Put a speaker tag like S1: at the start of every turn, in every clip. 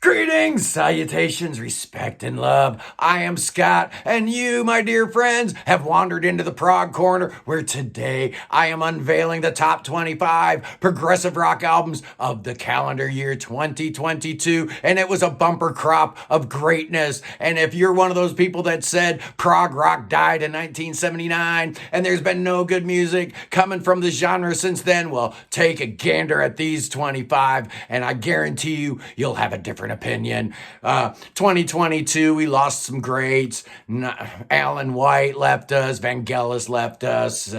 S1: Greetings, salutations, respect, and love. I am Scott, and you, my dear friends, have wandered into the Prog Corner, where today I am unveiling the top 25 progressive rock albums of the calendar year 2022, and it was a bumper crop of greatness. And if you're one of those people that said prog rock died in 1979, and there's been no good music coming from the genre since then, well, take a gander at these 25, and I guarantee you'll have a different opinion. 2022, we lost some greats. Alan White left us. Vangelis left us.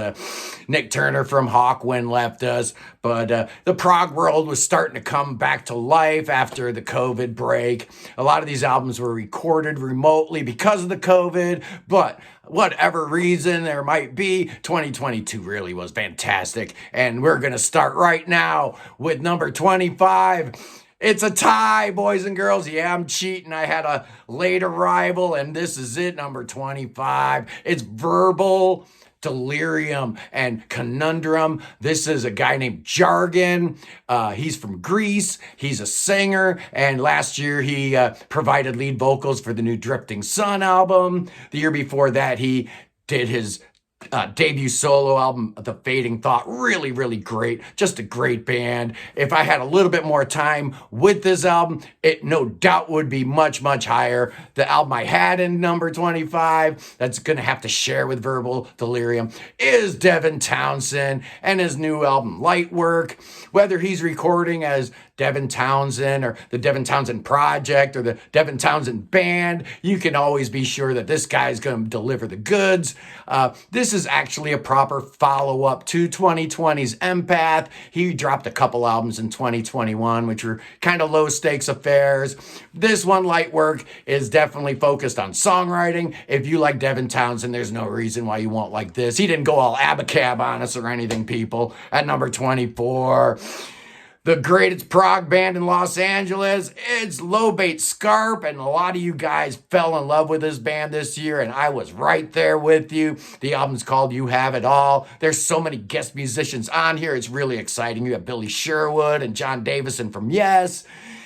S1: Nick Turner from Hawkwind left us. But the prog world was starting to come back to life after the COVID break. A lot of these albums were recorded remotely because of the COVID, but whatever reason there might be, 2022 really was fantastic. And we're going to start right now with number 25. It's a tie, boys and girls. Yeah, I'm cheating. I had a late arrival, and this is it, number 25. It's Verbal, Delirium, and Conundrum. This is a guy named Jargon. He's from Greece. He's a singer, and last year he provided lead vocals for the new Drifting Sun album. The year before that, he did his debut solo album, The Fading Thought. Really, really great. Just a great band. If I had a little bit more time with this album, it no doubt would be much, much higher. The album I had in number 25, that's going to have to share with Verbal Delirium, is Devin Townsend and his new album, Lightwork. Whether he's recording as Devin Townsend or the Devin Townsend Project or the Devin Townsend Band, you can always be sure that this guy's going to deliver the goods. This is actually a proper follow-up to 2020's Empath. He dropped a couple albums in 2021, which were kind of low-stakes affairs. This one, Lightwork, is definitely focused on songwriting. If you like Devin Townsend, there's no reason why you won't like this. He didn't go all abacab on us or anything, people. At number 24... the greatest prog band in Los Angeles, it's Lobate Scarp, and a lot of you guys fell in love with this band this year, and I was right there with you. The album's called You Have It All. There's so many guest musicians on here, it's really exciting. You have Billy Sherwood and John Davison from Yes.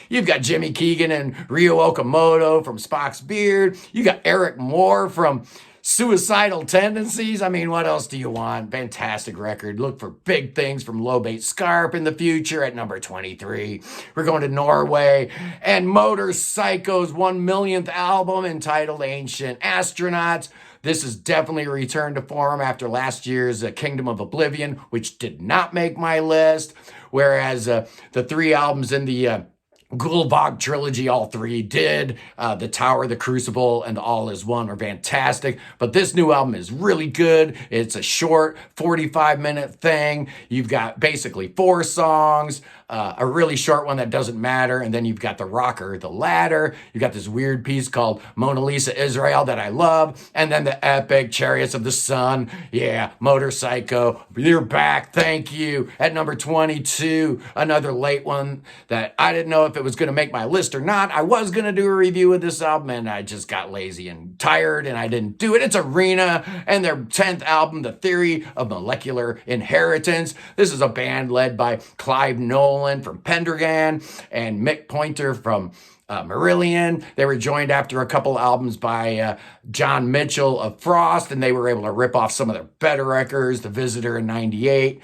S1: You've got Jimmy Keegan and Ryo Okumoto from Spock's Beard. You got Eric Moore from Suicidal Tendencies. I mean, what else do you want? Fantastic record. Look for big things from Lobate Scarp in the future. At number 23, we're going to Norway and Motor Psycho's 1 millionth album entitled Ancient Astronauts. This is definitely a return to form after last year's Kingdom of Oblivion, which did not make my list, whereas the three albums in the Gulbog trilogy, all three did. The Tower, the Crucible, and the All Is One are fantastic. But this new album is really good. It's a short 45-minute thing. You've got basically 4 songs, a really short one that doesn't matter, and then you've got the rocker, The Ladder. You've got this weird piece called Mona Lisa Israel that I love, and then the epic Chariots of the Sun. Yeah, Motor Psycho, you're back. Thank you. At number 22, another late one that I didn't know if it was going to make my list or not. I was going to do a review of this album, and I just got lazy and tired, and I didn't do it. It's Arena and their 10th album, The Theory of Molecular Inheritance. This is a band led by Clive Nolan from Pendragon and Mick Pointer from Marillion. They were joined after a couple albums by John Mitchell of Frost, and they were able to rip off some of their better records, The Visitor in 98,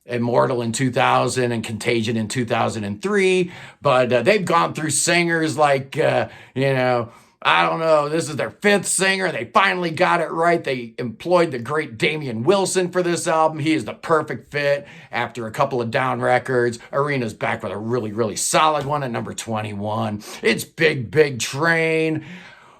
S1: Immortal in 2000, and Contagion in 2003. But they've gone through singers like, I don't know, this is their 5th singer. They finally got it right. They employed the great Damian Wilson for this album. He is the perfect fit after a couple of down records. Arena's back with a really, really solid one at number 21. It's Big, Big Train.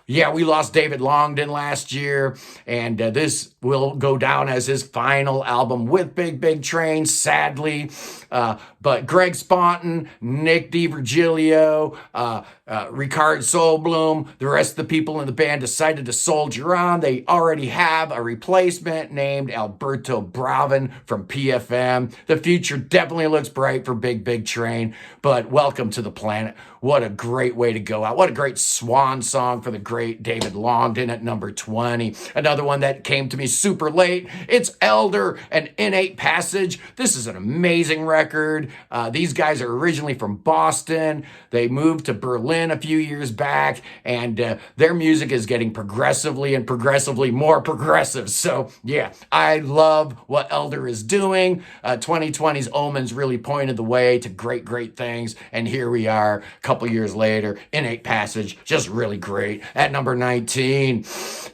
S1: Yeah, we lost David Longdon last year, and this will go down as his final album with Big Big Train, sadly. But Greg Sponton, Nick DiVirgilio, Ricard Solblum, the rest of the people in the band decided to soldier on. They already have a replacement named Alberto Bravin from PFM. The future definitely looks bright for Big Big Train, but welcome to the planet. What a great way to go out. What a great swan song for the great David Longdon at number 20. Another one that came to me super late, it's Elder and Innate Passage. This is an amazing record. These guys are originally from Boston. They moved to Berlin a few years back, and their music is getting progressively more progressive. So yeah, I love what Elder is doing. 2020's Omens really pointed the way to great things, and here we are a couple years later. Innate Passage, just really great. At number 19,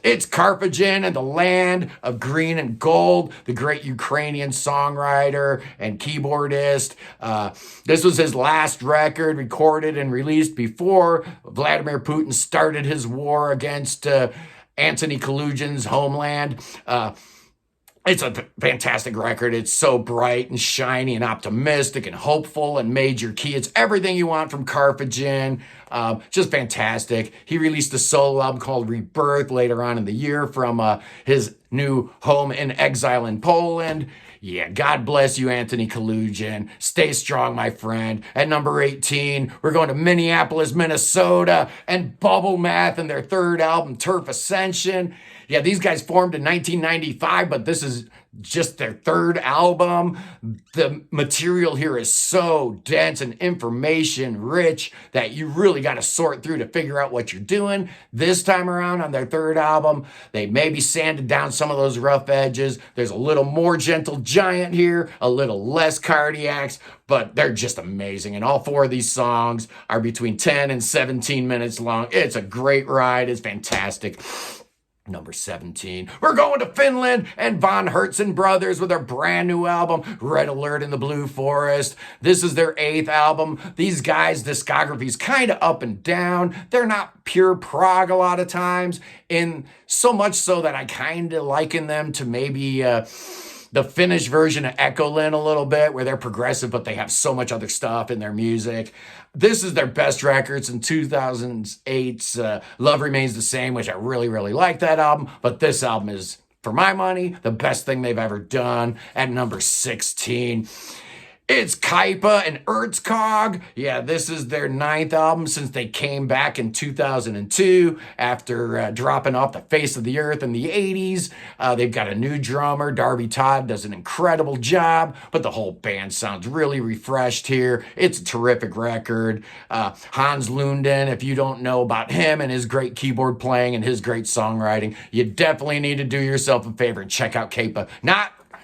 S1: it's Carphagen and the Land of Green and Gold, the great Ukrainian songwriter and keyboardist. This was his last record recorded and released before Vladimir Putin started his war against Anthony Kalugin's homeland. It's a fantastic record. It's so bright and shiny and optimistic and hopeful and major key. It's everything you want from Carphagen. Just fantastic. He released a solo album called Rebirth later on in the year from his new home in exile in Poland. Yeah, God bless you, Anthony Kalugin. Stay strong, my friend. At number 18, we're going to Minneapolis, Minnesota, and Bubble Math and their third album, Turf Ascension. Yeah, these guys formed in 1995, but this is just their third album. The material here is so dense and information rich that you really got to sort through to figure out what you're doing. This time around on their third album, they maybe sanded down some of those rough edges. There's a little more Gentle Giant here, a little less Cardiacs, but they're just amazing. And all four of these songs are between 10 and 17 minutes long. It's a great ride. It's fantastic. Number 17, we're going to Finland and Von Hertzen Brothers with their brand new album, Red Alert in the Blue Forest. This is their 8th album. These guys' discography is kind of up and down. They're not pure prog a lot of times, in so much so that I kind of liken them to maybe the Finnish version of Echolin a little bit, where they're progressive, but they have so much other stuff in their music. This is their best records in 2008's Love Remains the Same, which I really like that album. But this album is, for my money, the best thing they've ever done. At number 16, it's Kaipa and Urskog. Yeah, this is their 9th album since they came back in 2002 after dropping off the face of the earth in the 80s. They've got a new drummer. Darby Todd does an incredible job, but the whole band sounds really refreshed here. It's a terrific record. Hans Lunden, if you don't know about him and his great keyboard playing and his great songwriting, you definitely need to do yourself a favor and check out Kaipa.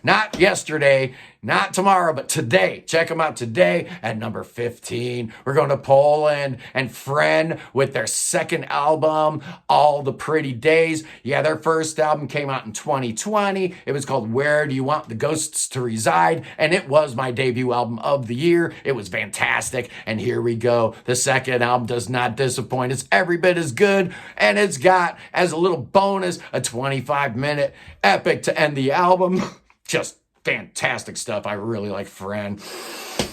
S1: Not yesterday, not tomorrow, but today. Check them out today. At number 15, we're going to Poland and Fren with their second album, All the Pretty Days. Yeah, their first album came out in 2020. It was called Where Do You Want the Ghosts to Reside? And it was my debut album of the year. It was fantastic. And here we go. The second album does not disappoint. It's every bit as good. And it's got, as a little bonus, a 25-minute epic to end the album. Just fantastic stuff. I really like Fren.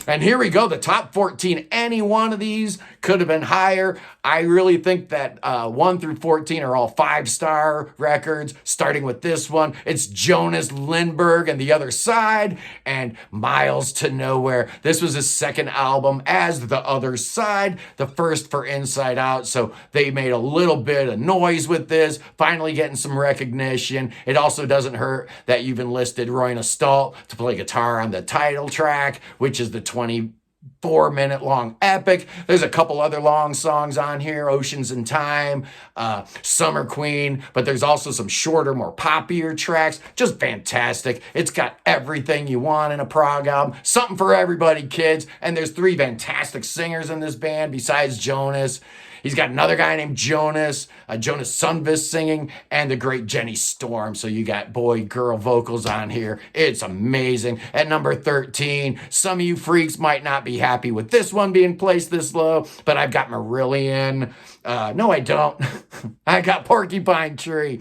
S1: And here we go, the top 14. Any one of these could have been higher. I really think that 1 through 14 are all 5-star records. Starting with this one, it's Jonas, Lindberg, and The Other Side, and Miles to Nowhere. This was his second album as The Other Side, the first for Inside Out, so they made a little bit of noise with this, finally getting some recognition. It also doesn't hurt that you've enlisted Roy Stalt to play guitar on the title track, which is the 24-minute long epic. There's a couple other long songs on here, Oceans in Time, Summer Queen, but there's also some shorter, more poppier tracks. Just fantastic. It's got everything you want in a prog album. Something for everybody, kids. And there's 3 fantastic singers in this band besides Jonas. He's got another guy named Jonas, Jonas Sundqvist singing, and the great Jenny Storm. So you got boy-girl vocals on here. It's amazing. At number 13, some of you freaks might not be happy with this one being placed this low, but I've got Marillion. No, I don't. I got Porcupine Tree.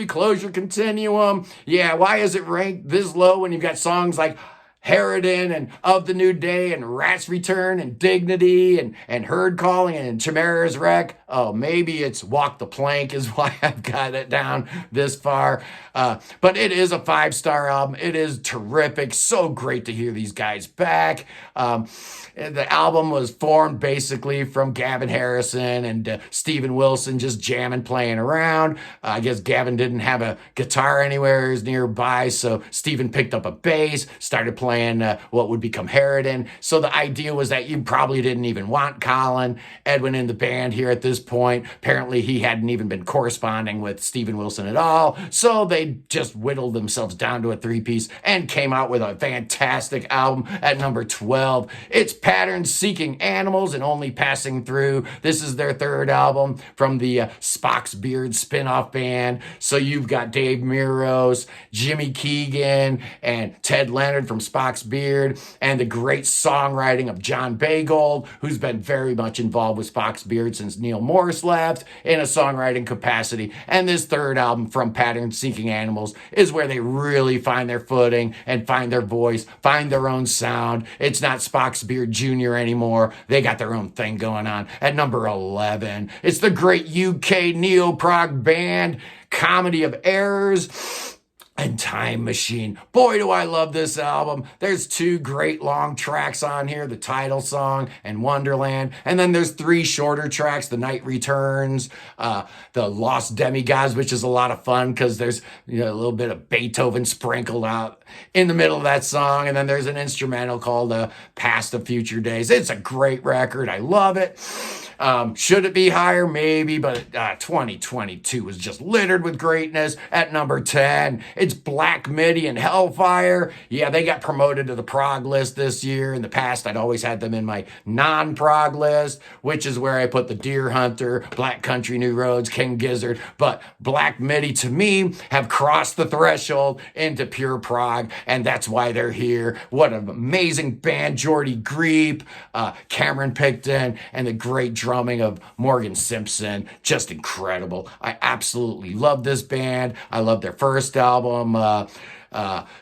S1: Closure Continuum. Yeah, why is it ranked this low when you've got songs like Harridan and Of the New Day and Rat's Return and Dignity and Herd Calling and Chimera's Wreck? Oh, maybe it's Walk the Plank is why I've got it down this far. But it is a 5-star album. It is terrific. So great to hear these guys back. The album was formed basically from Gavin Harrison and Steven Wilson just jamming, playing around. I guess Gavin didn't have a guitar anywhere nearby, so Steven picked up a bass, started playing what would become Harridan. So the idea was that you probably didn't even want Colin Edwin in the band here at this point. Apparently he hadn't even been corresponding with Steven Wilson at all, so they just whittled themselves down to a 3-piece and came out with a fantastic album at number 12. It's Pattern Seeking Animals and Only Passing Through. This is their 3rd album from the Spock's Beard spin-off band. So you've got Dave Miros, Jimmy Keegan, and Ted Leonard from Spock's Beard, and the great songwriting of John Baygold, who's been very much involved with Spock's Beard since Neil Morris left in a songwriting capacity. And this 3rd album from Pattern Seeking Animals is where they really find their footing and find their voice, find their own sound. It's not Spock's Beard Jr. anymore. They got their own thing going on. At number 11, it's the great UK neo-prog band Comedy of Errors and Time Machine. Boy, do I love this album. There's 2 great long tracks on here, the title song and Wonderland. And then there's 3 shorter tracks, The Night Returns, The Lost Demigods, which is a lot of fun because there's a little bit of Beethoven sprinkled out in the middle of that song. And then there's an instrumental called Past the Future Days. It's a great record. I love it. Should it be higher? Maybe, but 2022 was just littered with greatness. At number 10, it's Black Midi and Hellfire. Yeah, they got promoted to the prog list this year. In the past, I'd always had them in my non-prog list, which is where I put the Deer Hunter, Black Country New Roads, King Gizzard. But Black Midi, to me, have crossed the threshold into pure prog, and that's why they're here. What an amazing band. Jordy Greep, Cameron Picton, and the great drumming of Morgan Simpson. Just incredible. I absolutely love this band. I love their first album,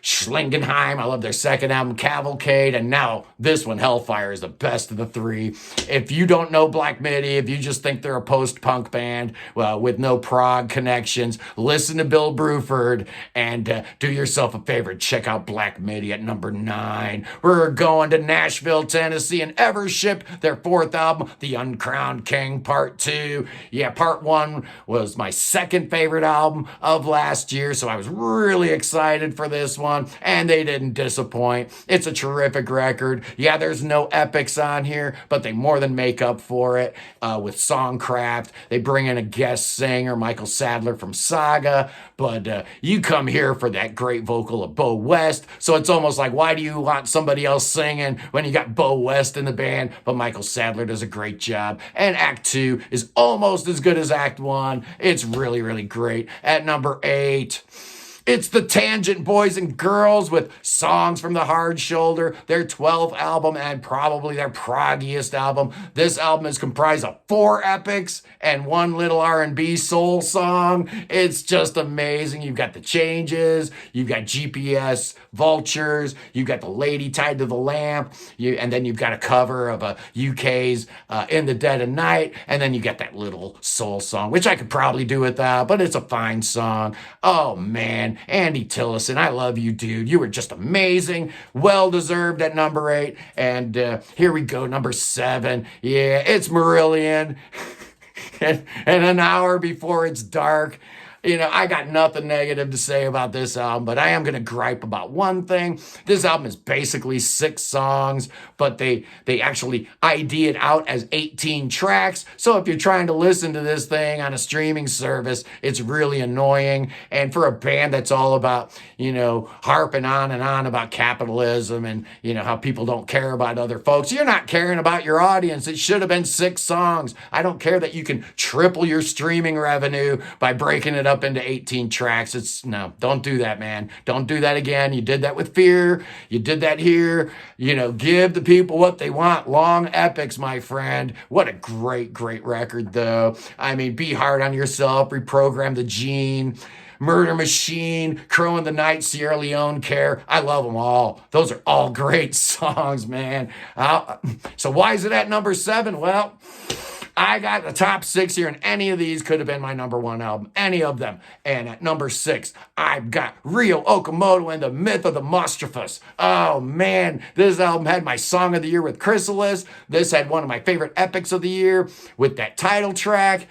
S1: Schlingenheim. I love their second album, Cavalcade, and now this one, Hellfire, is the best of the 3. If you don't know Black Midi, if you just think they're a post-punk band with no prog connections, listen to Bill Bruford and do yourself a favor. Check out Black Midi at number 9. We're going to Nashville, Tennessee, and Evership, their 4th album, The Uncrowned King, Part 2. Yeah, Part 1 was my 2nd favorite album of last year, so I was really excited for this one, and they didn't disappoint. It's a terrific record. Yeah, there's no epics on here, but they more than make up for it with songcraft. They bring in a guest singer, Michael Sadler from Saga, but you come here for that great vocal of Bo West, so it's almost like, why do you want somebody else singing when you got Bo West in the band? But Michael Sadler does a great job, and Act 2 is almost as good as Act 1. It's really, really great. At number 8, it's the Tangent Boys and Girls with Songs from the Hard Shoulder, their 12th album and probably their proggiest album. This album is comprised of 4 epics and 1 little R&B soul song. It's just amazing. You've got The Changes, you've got GPS Vultures, you've got The Lady Tied to the Lamp, and then you've got a cover of a UK's In the Dead of Night, and then you got that little soul song, which I could probably do without, but it's a fine song. Oh man, Andy Tillison, I love you, dude. You were just amazing. Well-deserved at number 8. And here we go, number 7. Yeah, it's Marillion. and an hour before it's dark. I got nothing negative to say about this album, but I am going to gripe about one thing. This album is basically 6 songs, but they actually ID it out as 18 tracks. So if you're trying to listen to this thing on a streaming service, it's really annoying. And for a band that's all about, harping on and on about capitalism and, how people don't care about other folks, you're not caring about your audience. It should have been 6 songs. I don't care that you can triple your streaming revenue by breaking it up into 18 tracks. No, don't do that, man. Don't do that again. You did that with Fear. You did that here. Give the people what they want. Long epics, my friend. What a great, great record, though. I mean, be hard on yourself. Reprogram the gene. Murder Machine, Crow in the Night, Sierra Leone Care. I love them all. Those are all great songs, man. So why is it at number 7? Well, I got the top 6 here, and any of these could have been my number 1 album, any of them. And at number 6, I've got Ryo Okumoto and the Myth of the Mostrophus. Oh man, this album had my Song of the Year with Chrysalis. This had one of my favorite epics of the year with that title track.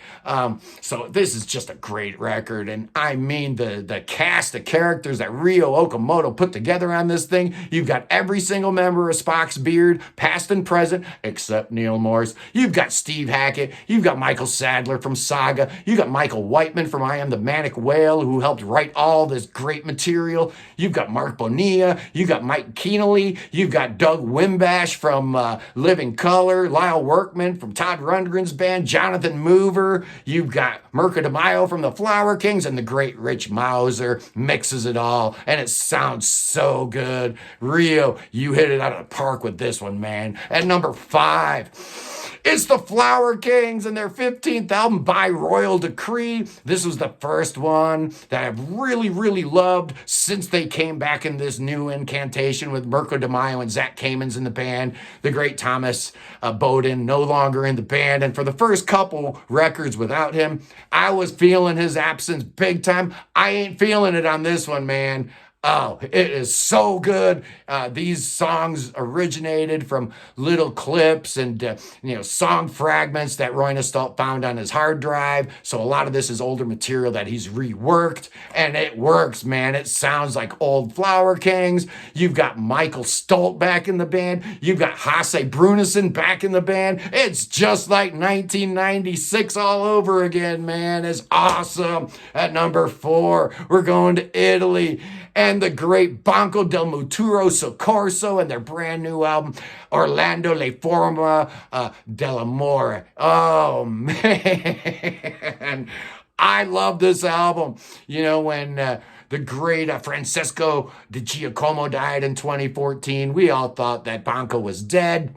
S1: So this is just a great record, and I mean the cast of characters that Ryo Okumoto put together on this thing. You've got every single member of Spock's Beard, past and present, except Neil Morse. You've got Steve Hackett. You've got Michael Sadler from Saga. You've got Michael Whiteman from I Am the Manic Whale, who helped write all this great material. You've got Mark Bonilla. You've got Mike Keanly. You've got Doug Wimbash from Living Color. Lyle Workman from Todd Rundgren's band. Jonathan Mover. You've got Mirko de Mayo from the Flower Kings. And the great Rich Mauser mixes it all. And it sounds so good. Ryo, you hit it out of the park with this one, man. At number 5, it's the Flower Kings and their 15th album, By Royal Decree. This was the first one that I've really, really loved since they came back in this new incantation with Mirko de Mayo and Zach Kamen's in the band. The great Thomas Bowden no longer in the band. And for the first couple records without him, I was feeling his absence big time. I ain't feeling it on this one, man. Oh, it is so good. These songs originated from little clips and, song fragments that Roy Nestalt found on his hard drive. So a lot of this is older material that he's reworked, and it works, man. It sounds like old Flower Kings. You've got Michael Stolt back in the band. You've got Hasse Brunison back in the band. It's just like 1996 all over again, man. It's awesome. At number 4, we're going to Italy. And the great Banco del Mutuo Soccorso and their brand new album, Orlando Le Forma dell'Amore. Oh, man. I love this album. When the great Francesco Di Giacomo died in 2014, we all thought that Banco was dead.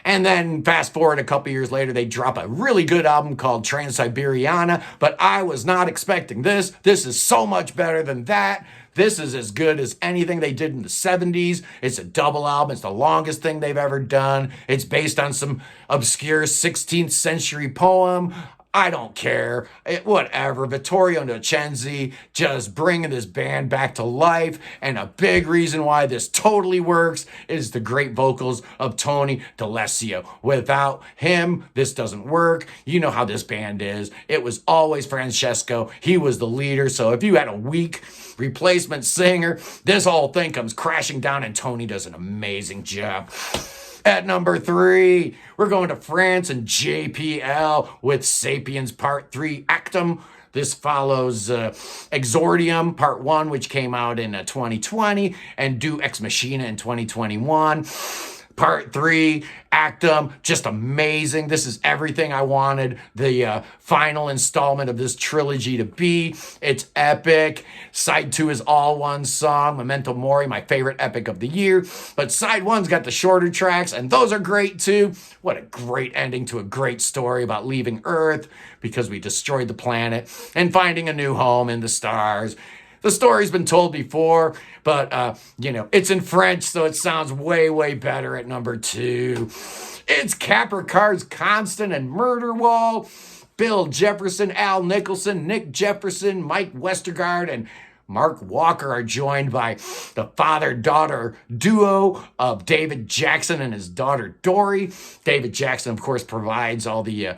S1: And then fast forward a couple years later, they drop a really good album called Trans-Siberiana, but I was not expecting this. This is so much better than that. This is as good as anything they did in the 70s. It's a double album. It's the longest thing they've ever done. It's based on some obscure 16th century poem. I don't care. Whatever. Vittorio Nocenzi just bringing this band back to life. And a big reason why this totally works is the great vocals of Tony D'Alessio. Without him, this doesn't work. You know how this band is. It was always Francesco. He was the leader. So if you had a weak replacement singer, this whole thing comes crashing down, and Tony does an amazing job. At number 3, we're going to France and JPL with Sapiens Part 3 Actum. This follows Exordium Part 1, which came out in 2020, and Do Ex Machina in 2021. Part 3, Actum, just amazing. This is everything I wanted the final installment of this trilogy to be. It's epic. Side 2 is all one song, Memento Mori, my favorite epic of the year. But side 1's got the shorter tracks, and those are great too. What a great ending to a great story about leaving Earth because we destroyed the planet and finding a new home in the stars. The story's been told before, but, it's in French, so it sounds way, way better at number 2. It's Kaprekar's Constant and Murder Wall. Bill Jefferson, Al Nicholson, Nick Jefferson, Mike Westergaard, and Mark Walker are joined by the father-daughter duo of David Jackson and his daughter Dory. David Jackson, of course, provides all the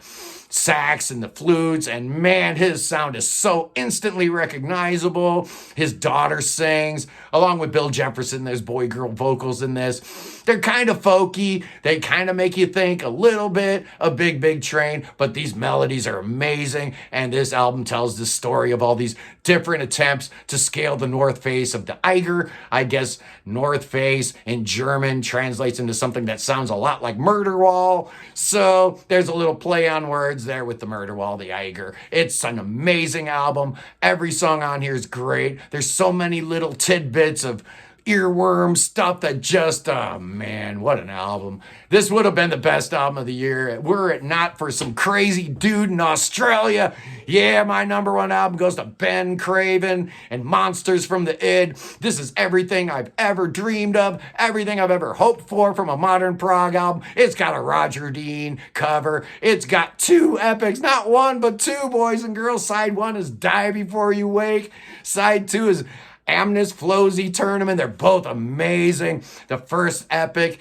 S1: sax and the flutes, and man, his sound is so instantly recognizable. His daughter sings, along with Bill Jefferson. There's boy-girl vocals in this. They're kind of folky. They kind of make you think a little bit of Big Big Train, but these melodies are amazing, and this album tells the story of all these different attempts to scale the north face of the Eiger. I guess north face in German translates into something that sounds a lot like murder wall, so there's a little play on words there with the murder wall, the Eiger. It's an amazing album. Every song on here is great. There's so many little tidbits of earworm stuff that just, oh man, what an album. This would have been the best album of the year were it not for some crazy dude in Australia. Yeah, my number one album goes to Ben Craven and Monsters from the Id. This is everything I've ever dreamed of, everything I've ever hoped for from a modern prog album. It's got a Roger Dean cover. It's got two epics, not one, but two, boys and girls. Side one is Die Before You Wake. Side two is Amnes Flowsy Tournament. They're both amazing. The first epic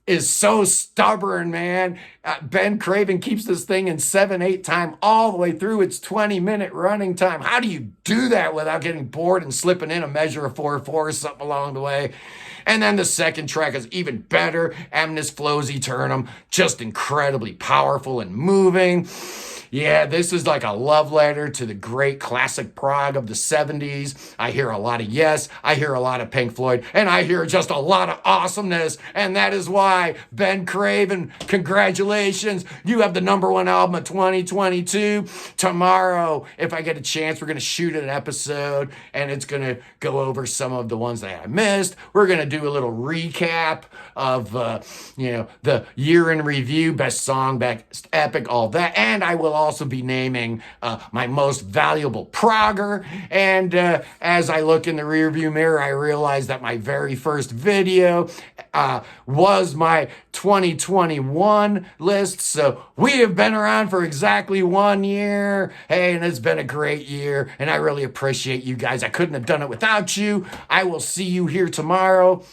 S1: is so stubborn, man. Ben Craven keeps this thing in 7/8 time all the way through its 20-minute running time. How do you do that without getting bored and slipping in a measure of 4/4 or something along the way? And then the second track is even better. Amnes Flowsy Tournament, just incredibly powerful and moving. Yeah, this is like a love letter to the great classic prog of the 70s. I hear a lot of Yes, I hear a lot of Pink Floyd, and I hear just a lot of awesomeness. And that is why, Ben Craven, congratulations. You have the number one album of 2022. Tomorrow, if I get a chance, we're going to shoot an episode, and it's going to go over some of the ones that I missed. We're going to do a little recap of, the year in review, best song, best epic, all that. And I will also be naming my most valuable progger. And as I look in the rearview mirror, I realize that my very first video was my 2021 list. So we have been around for exactly 1 year. Hey, and it's been a great year. And I really appreciate you guys. I couldn't have done it without you. I will see you here tomorrow,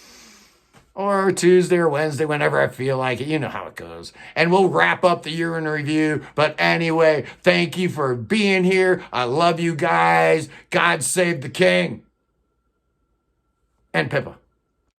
S1: or Tuesday or Wednesday, whenever I feel like it. You know how it goes. And we'll wrap up the year in review. But anyway, thank you for being here. I love you guys. God save the king. And Pippa.